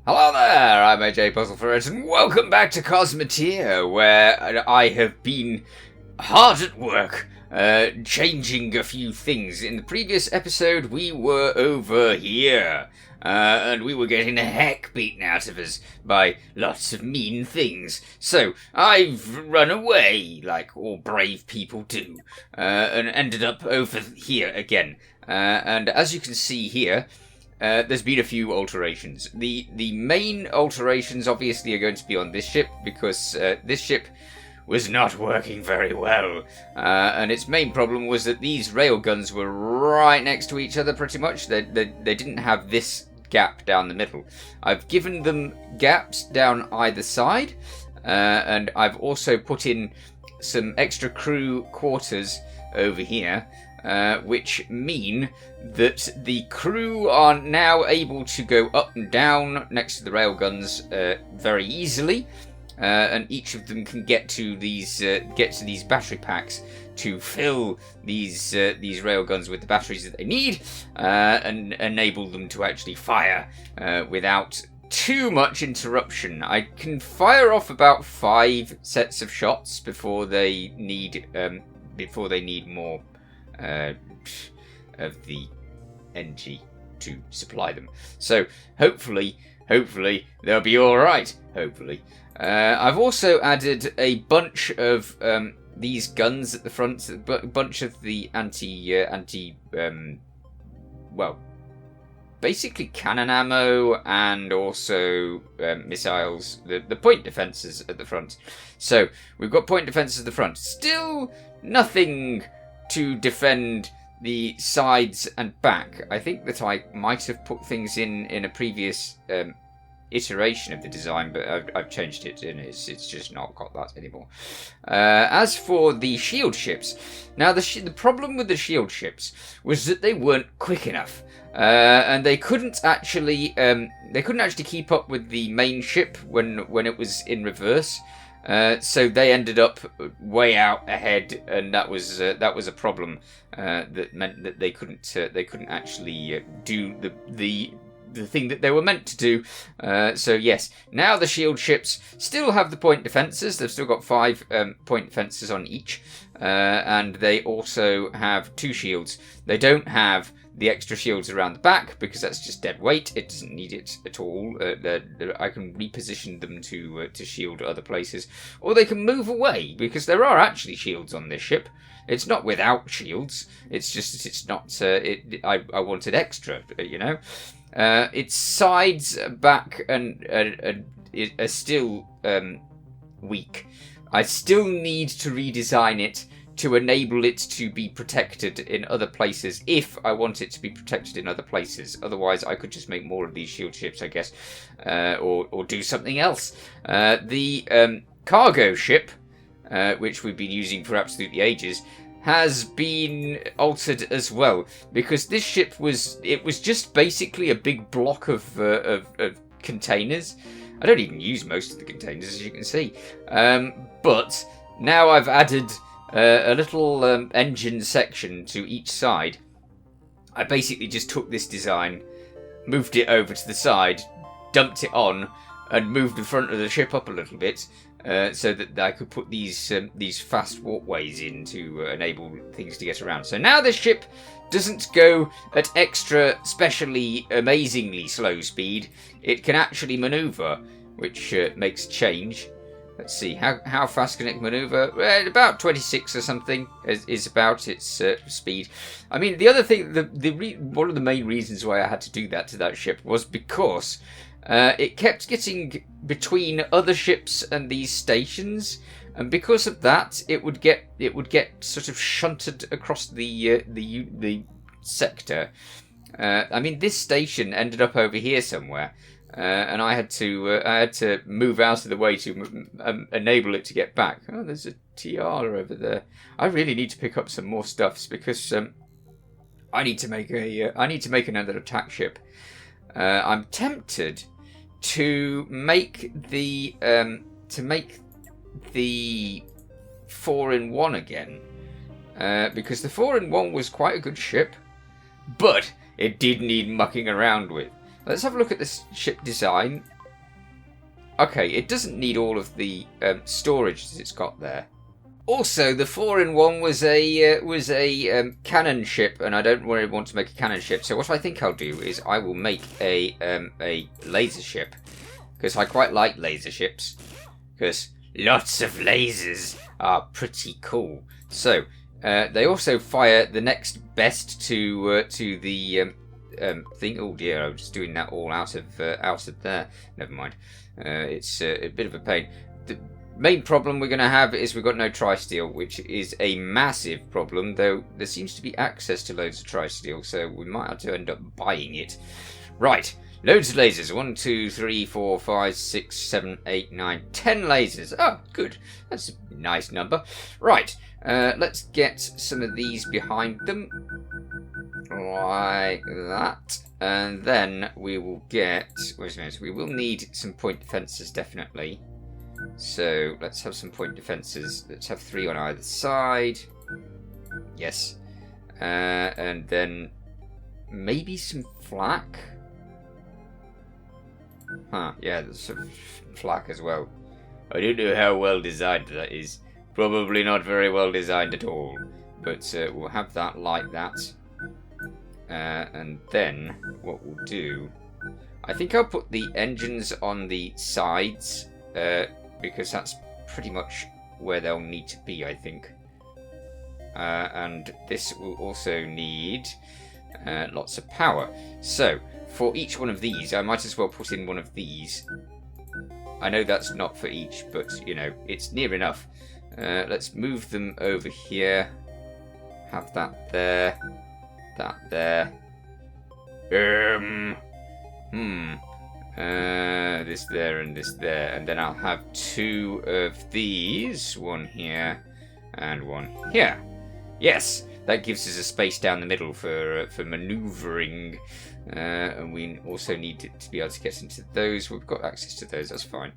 Hello there, I'm AJ PuzzleFerret, and welcome back to Cosmoteer, where I have been hard at work, changing a few things. In the previous episode, we were over here, and we were getting the heck beaten out of us by lots of mean things. So, I've run away, like all brave people do, and ended up over here again. And as you can see here, there's been a few alterations. The main alterations obviously are going to be on this ship, because this ship was not working very well. And its main problem was that these railguns were right next to each other pretty much. They didn't have this gap down the middle. I've given them gaps down either side, and I've also put in some extra crew quarters over here, which mean that the crew are now able to go up and down next to the railguns very easily, and each of them can get to these battery packs to fill these railguns with the batteries that they need, and enable them to actually fire without too much interruption. I can fire off about 5 sets of shots before they need more of the energy to supply them. So hopefully they'll be all right. Hopefully, I've also added a bunch of these guns at the front, a bunch of the basically cannon ammo, and also missiles, the point defenses at the front. So we've got point defenses at the front. Still nothing to defend the sides and back. I think that I might have put things in a previous iteration of the design, but I've changed it, and it's just not got that anymore. As for the shield ships, now the problem with the shield ships was that they weren't quick enough, and they couldn't actually keep up with the main ship when it was in reverse. So they ended up way out ahead, and that was a problem. That meant that they couldn't actually do the thing that they were meant to do. So yes, now the shield ships still have the point defenses. They've still got 5 point defenses on each, and they also have 2 shields. They don't have the extra shields around the back, because that's just dead weight. It doesn't need it at all. I can reposition them to shield other places, or they can move away, because there are actually shields on this ship. It's not without shields. It's just that it's not. I wanted extra, you know. Its sides, back, and are still weak. I still need to redesign it to enable it to be protected in other places, if I want it to be protected in other places. Otherwise, I could just make more of these shield ships, I guess, or do something else. The cargo ship, which we've been using for absolutely ages, has been altered as well, because this ship was just basically a big block of containers. I don't even use most of the containers, as you can see, but now I've added a little engine section to each side. I basically just took this design, moved it over to the side, dumped it on, and moved the front of the ship up a little bit, so that I could put these fast walkways in to enable things to get around. So now the ship doesn't go at extra, specially, amazingly slow speed. It can actually manoeuvre, which makes a change. Let's see, how fast can it manoeuvre? Well, about 26 or something is about its speed. I mean, the other thing, one of the main reasons why I had to do that to that ship was because it kept getting between other ships and these stations, and because of that, it would get sort of shunted across the sector. I mean, this station ended up over here somewhere. And I had to move out of the way to enable it to get back. Oh, there's a TR over there. I really need to pick up some more stuffs, because I need to make another attack ship. I'm tempted to make the 4-in-1 again, because the 4-in-1 was quite a good ship, but it did need mucking around with. Let's have a look at this ship design. Okay, it doesn't need all of the storage that it's got there. Also, the 4-in-1 was a cannon ship, and I don't really want to make a cannon ship. So what I think I'll do is I will make a laser ship, because I quite like laser ships, because lots of lasers are pretty cool. So they also fire the next best to the thing. Oh dear, I was just doing that all out of there. Never mind. It's a bit of a pain. The main problem we're going to have is we've got no tri-steel, which is a massive problem, though there seems to be access to loads of tri-steel, so we might have to end up buying it. Right, loads of lasers. 1, 2, 3, 4, 5, 6, 7, 8, 9, 10 lasers. Oh, good. That's a nice number. Right, let's get some of these behind them. Like that. And then we will get... wait a minute, we will need some point defences, definitely. So let's have some point defences. Let's have 3 on either side. Yes. And then maybe some flak. Huh, yeah, there's some flak as well. I don't know how well designed that is. Probably not very well designed at all. But we'll have that like that. And then what we'll do... I think I'll put the engines on the sides. Because that's pretty much where they'll need to be, I think. And this will also need lots of power. So, for each one of these, I might as well put in one of these. I know that's not for each, but, you know, it's near enough. Let's move them over here. Have that there. That there. This there and this there, and then I'll have 2 of these, one here and one here. Yes, that gives us a space down the middle for manoeuvring, and we also need to be able to get into those. We've got access to those, that's fine.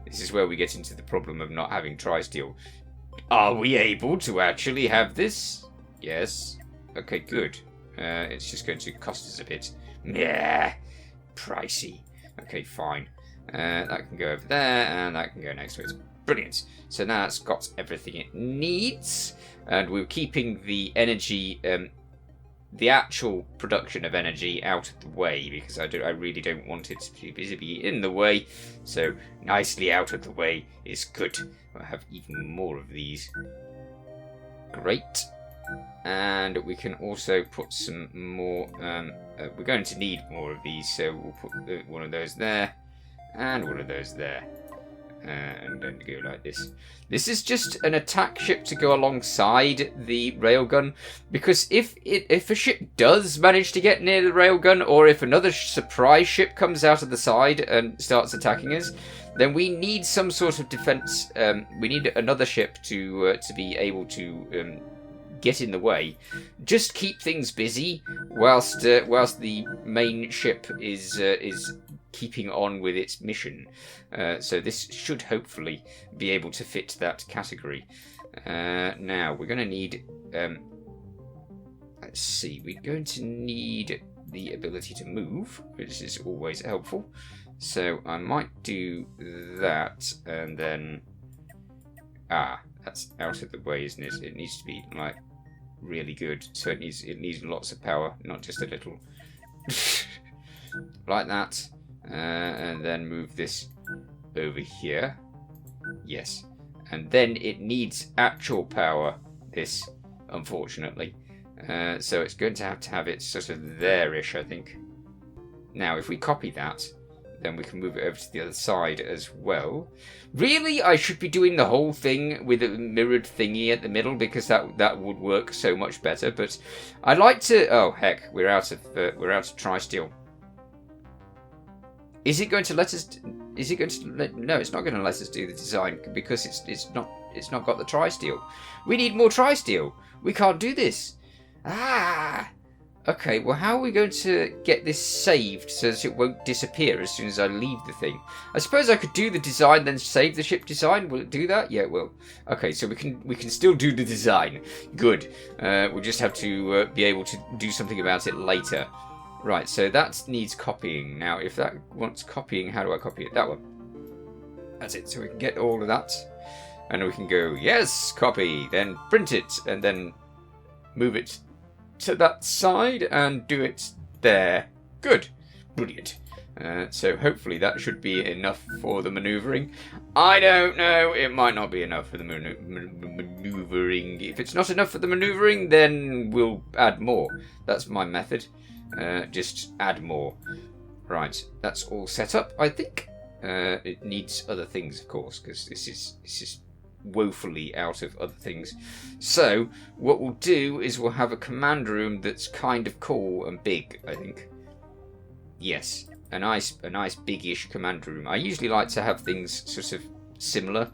This is where we get into the problem of not having tri-steel. Are we able to actually have this? Yes. Okay, good. It's just going to cost us a bit. Yeah. Pricey. Okay, fine. That can go over there, and that can go next to it. Brilliant. So now it's got everything it needs, and we're keeping the energy, the actual production of energy out of the way, because I really don't want it to be in the way. So nicely out of the way is good. I'll have even more of these. Great. And we can also put some more, we're going to need more of these, so we'll put one of those there, and one of those there, and then go like this. This is just an attack ship to go alongside the railgun, because if a ship does manage to get near the railgun, or if another surprise ship comes out of the side and starts attacking us, then we need some sort of defense. We need another ship to be able to get in the way. Just keep things busy whilst the main ship is keeping on with its mission. So this should hopefully be able to fit that category. Now we're going to need. Let's see. We're going to need the ability to move, which is always helpful. So I might do that, and then that's out of the way, isn't it? It needs to be like really good. So it needs lots of power, not just a little. Like that. And then move this over here. Yes. And then it needs actual power, this, unfortunately. So it's going to have it sort of there-ish, I think. Now, if we copy that, then we can move it over to the other side as well. Really, I should be doing the whole thing with a mirrored thingy at the middle, because that would work so much better. But I like to. Oh heck, we're out of tri-steel. Is it going to let us? Is it going to? No, it's not going to let us do the design because it's not got the tri-steel. We need more tri-steel. We can't do this. Okay, well, how are we going to get this saved so that it won't disappear as soon as I leave the thing? I suppose I could do the design, then save the ship design. Will it do that? Yeah, it will. Okay, so we can still do the design. Good. We'll just have to be able to do something about it later. Right, so that needs copying. Now, if that wants copying, how do I copy it? That one. That's it. So we can get all of that. And we can go, yes, copy. Then print it. And then move it to that side and do it there. Good. Brilliant. So hopefully that should be enough for the manoeuvring. I don't know. It might not be enough for the manoeuvring. If it's not enough for the manoeuvring, then we'll add more. That's my method. Just add more. Right. That's all set up, I think. It needs other things, of course, because this is woefully out of other things. So what we'll do is we'll have a command room that's kind of cool and big, I think. Yes. A nice big-ish command room. I usually like to have things sort of similar.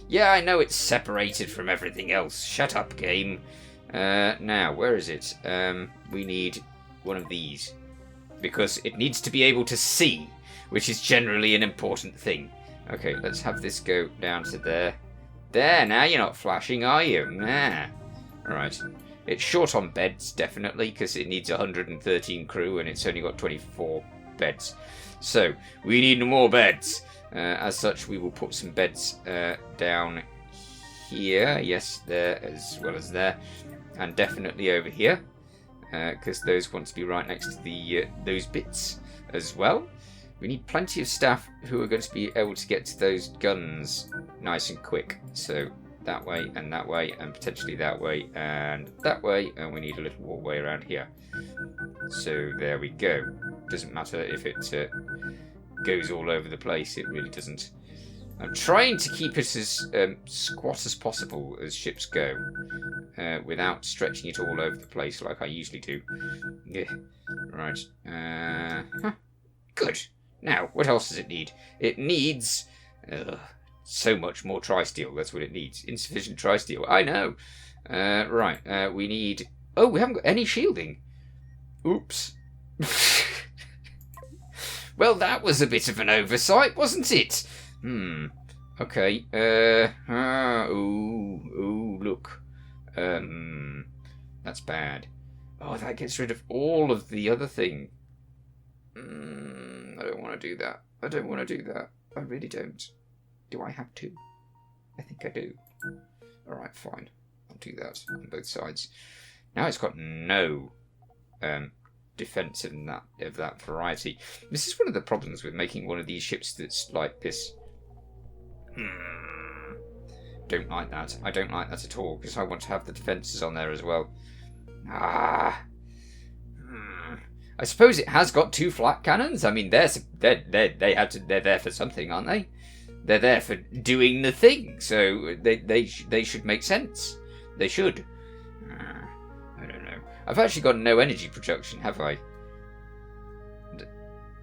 Yeah, I know it's separated from everything else. Shut up, game. Now, where is it? We need one of these. Because it needs to be able to see, which is generally an important thing. Okay, let's have this go down to there. There, now you're not flashing, are you? Nah. Right. It's short on beds, definitely, because it needs 113 crew and it's only got 24 beds. So we need more beds. As such, we will put some beds down here. Yes, there as well as there, and definitely over here, because those want to be right next to the those bits as well. We need plenty of staff who are going to be able to get to those guns nice and quick. So that way, and potentially that way, and that way, and we need a little walkway around here. So there we go. Doesn't matter if it goes all over the place, it really doesn't. I'm trying to keep it as squat as possible as ships go, without stretching it all over the place like I usually do. Yeah. Right. Good. Now, what else does it need? It needs so much more tri-steel. That's what it needs. Insufficient tri-steel. I know. Right. We need... Oh, we haven't got any shielding. Oops. Well, that was a bit of an oversight, wasn't it? Okay. Ooh, look. That's bad. Oh, that gets rid of all of the other thing. I don't want to do that. I really don't. Do I have to? I think I do. Alright, fine. I'll do that on both sides. Now it's got no defense of that variety. This is one of the problems with making one of these ships that's like this. Don't like that. I don't like that at all, because I want to have the defences on there as well. I suppose it has got 2 flat cannons. I mean, they're there for something, aren't they? They're there for doing the thing, so they should make sense. They should. I don't know. I've actually got no energy production, have I?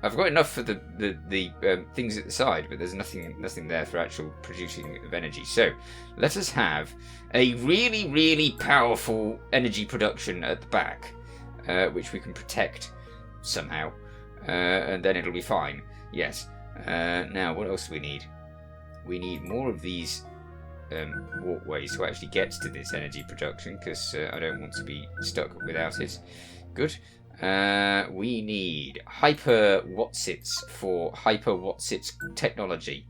I've got enough for the things at the side, but there's nothing there for actual producing of energy. So let us have a really, really powerful energy production at the back, which we can protect somehow, and then it'll be fine. Yes. Now, what else do we need? We need more of these walkways to actually get to this energy production, because I don't want to be stuck without it. Good. We need hyper Watsits for hyper Watsit technology.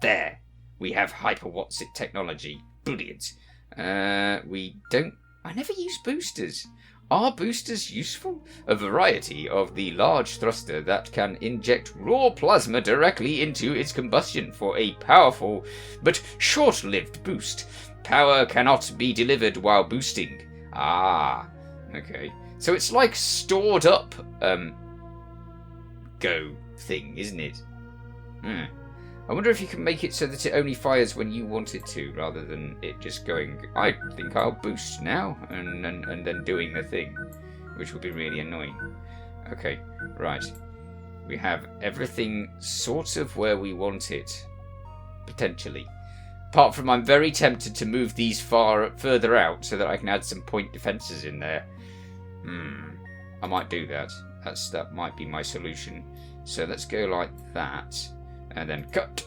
There. We have hyper Watsit technology. Brilliant. We don't... I never use boosters. Are boosters useful? A variety of the large thruster that can inject raw plasma directly into its combustion for a powerful but short-lived boost. Power cannot be delivered while boosting. Ah, okay. So it's like stored up go thing, isn't it? I wonder if you can make it so that it only fires when you want it to, rather than it just going, I think I'll boost now, and then doing the thing, which would be really annoying. Okay, right. We have everything sort of where we want it, potentially. Apart from I'm very tempted to move these further out so that I can add some point defences in there. I might do that. That might be my solution. So let's go like that. And then cut.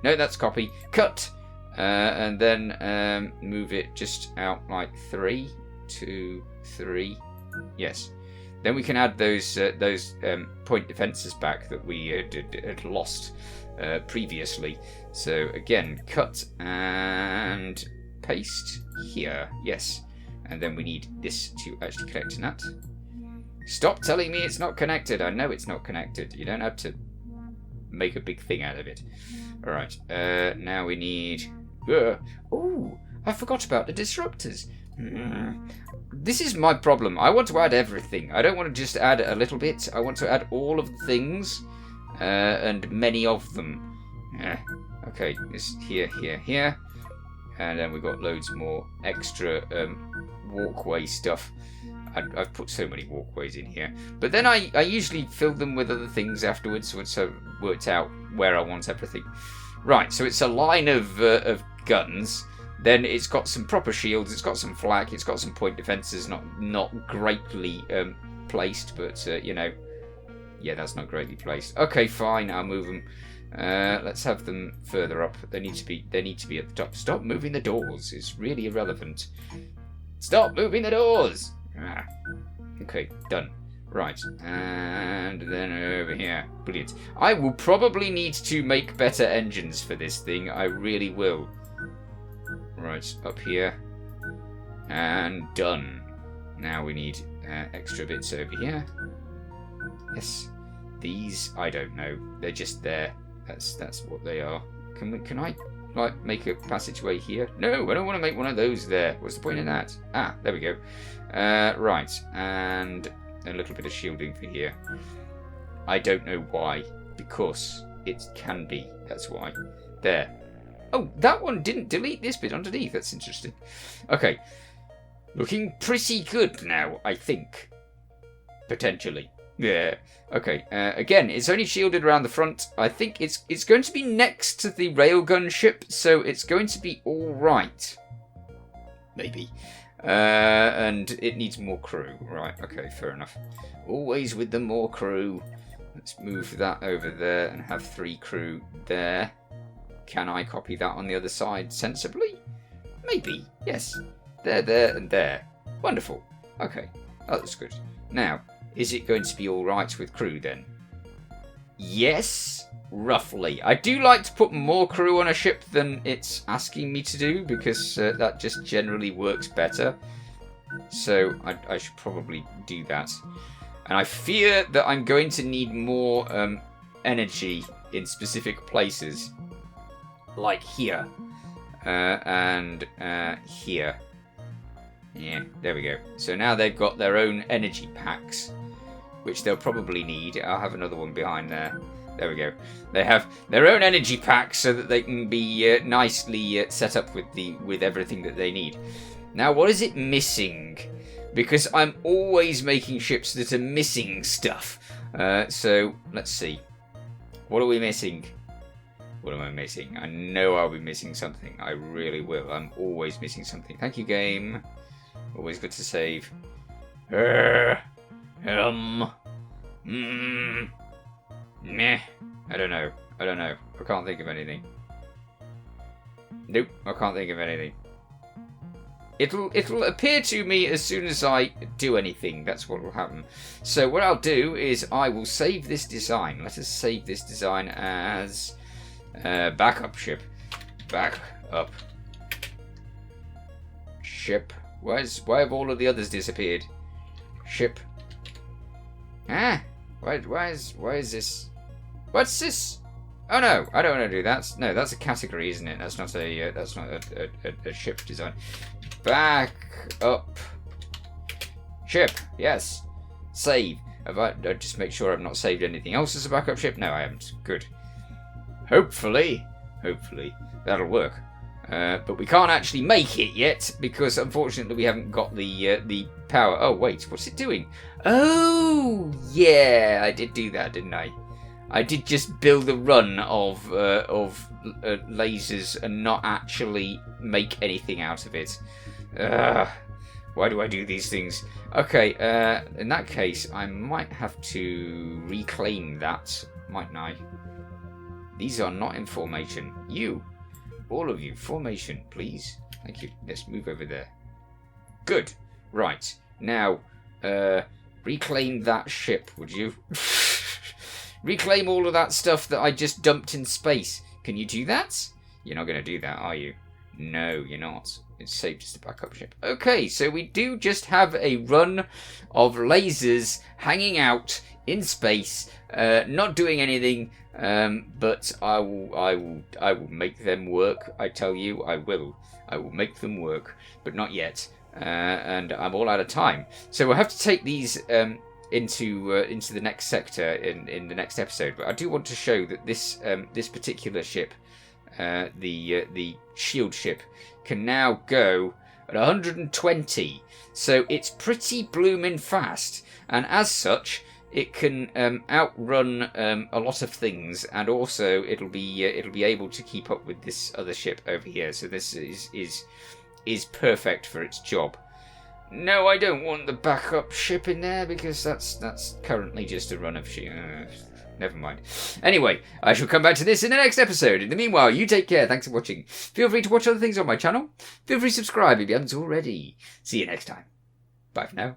No, that's copy. Cut. And then move it just out like 3, 2, 3. Yes. Then we can add those point defences back that we had lost previously. So again, cut and paste here. Yes. And then we need this to actually connect to that. Stop telling me it's not connected. I know it's not connected. You don't have to make a big thing out of it. Alright, now we need... oh, I forgot about the disruptors. This is my problem. I want to add everything. I don't want to just add a little bit. I want to add all of the things, and many of them. Okay, this here, here, here. And then we've got loads more extra walkway stuff. I've put so many walkways in here. But then I usually fill them with other things afterwards once I've worked out where I want everything. Right, so it's a line of guns. Then it's got some proper shields, it's got some flak, it's got some point defences, not greatly placed, but, you know, yeah, that's not greatly placed. Okay, fine, I'll move them. Let's have them further up. They need to be at the top. Stop moving the doors. It's really irrelevant. Stop moving the doors. Okay, done. Right, and then over here. Brilliant. I will probably need to make better engines for this thing. I really will. Right, up here. And done. Now we need extra bits over here. Yes. These, I don't know. They're just there. That's what they are. Can I like make a passageway here? No, I don't want to make one of those there. What's the point in that? Ah, there we go. Right, and a little bit of shielding for here. I don't know why. Because it can be. That's why. There. Oh, that one didn't delete this bit underneath. That's interesting. Okay. Looking pretty good now, I think. Potentially. Yeah. Okay. Again, it's only shielded around the front. I think it's going to be next to the railgun ship, so it's going to be all right. Maybe. And it needs more crew. Right. Okay. Fair enough. Always with the more crew. Let's move that over there and have 3 crew there. Can I copy that on the other side sensibly? Maybe. Yes. There, and there. Wonderful. Okay. That's good. Now, is it going to be alright with crew then? Yes, roughly. I do like to put more crew on a ship than it's asking me to do, because that just generally works better. So I should probably do that. And I fear that I'm going to need more energy in specific places. Like here. And here. Yeah, there we go. So now they've got their own energy packs, which they'll probably need. I'll have another one behind there. There we go. They have their own energy packs so that they can be nicely set up with everything that they need. Now, what is it missing? Because I'm always making ships that are missing stuff. So, let's see. What are we missing? What am I missing? I know I'll be missing something. I really will. I'm always missing something. Thank you, game. Always good to save. Meh. I don't know. I can't think of anything. Nope, I can't think of anything. It'll appear to me as soon as I do anything. That's what will happen. So what I'll do is I will save this design. Let us save this design as backup ship. Backup ship. Why have all of the others disappeared? Ship. Ah, why is this? What's this? Oh no, I don't want to do that. No, that's a category, isn't it? That's not a ship design. Back up ship. Yes. Save. Have I just make sure I've not saved anything else as a backup ship? No, I haven't. Good. Hopefully that'll work. But we can't actually make it yet because unfortunately we haven't got the power. Oh wait, what's it doing? Oh yeah, I did do that, didn't I? I did just build a run of lasers and not actually make anything out of it. Why do I do these things? Okay, in that case, I might have to reclaim that, mightn't I? These are not in formation. You, all of you, formation, please. Thank you. Let's move over there. Good. Right. Now, Reclaim that ship, would you? Reclaim all of that stuff that I just dumped in space. Can you do that? You're not going to do that, are you? No, you're not. It's safe just to back up ship. Okay, so we do just have a run of lasers hanging out in space, not doing anything, but I will make them work. I tell you, I will make them work, but not yet. And I'm all out of time, so we'll have to take these into the next sector in the next episode. But I do want to show that this particular ship, the shield ship, can now go at 120. So it's pretty bloomin' fast, and as such, it can outrun a lot of things, and also it'll be able to keep up with this other ship over here. So this is perfect for its job. No, I don't want the backup ship in there, because that's currently just a run of ship. Never mind. Anyway, I shall come back to this in the next episode. In the meanwhile, you take care. Thanks for watching. Feel free to watch other things on my channel. Feel free to subscribe if you haven't already. See you next time. Bye for now.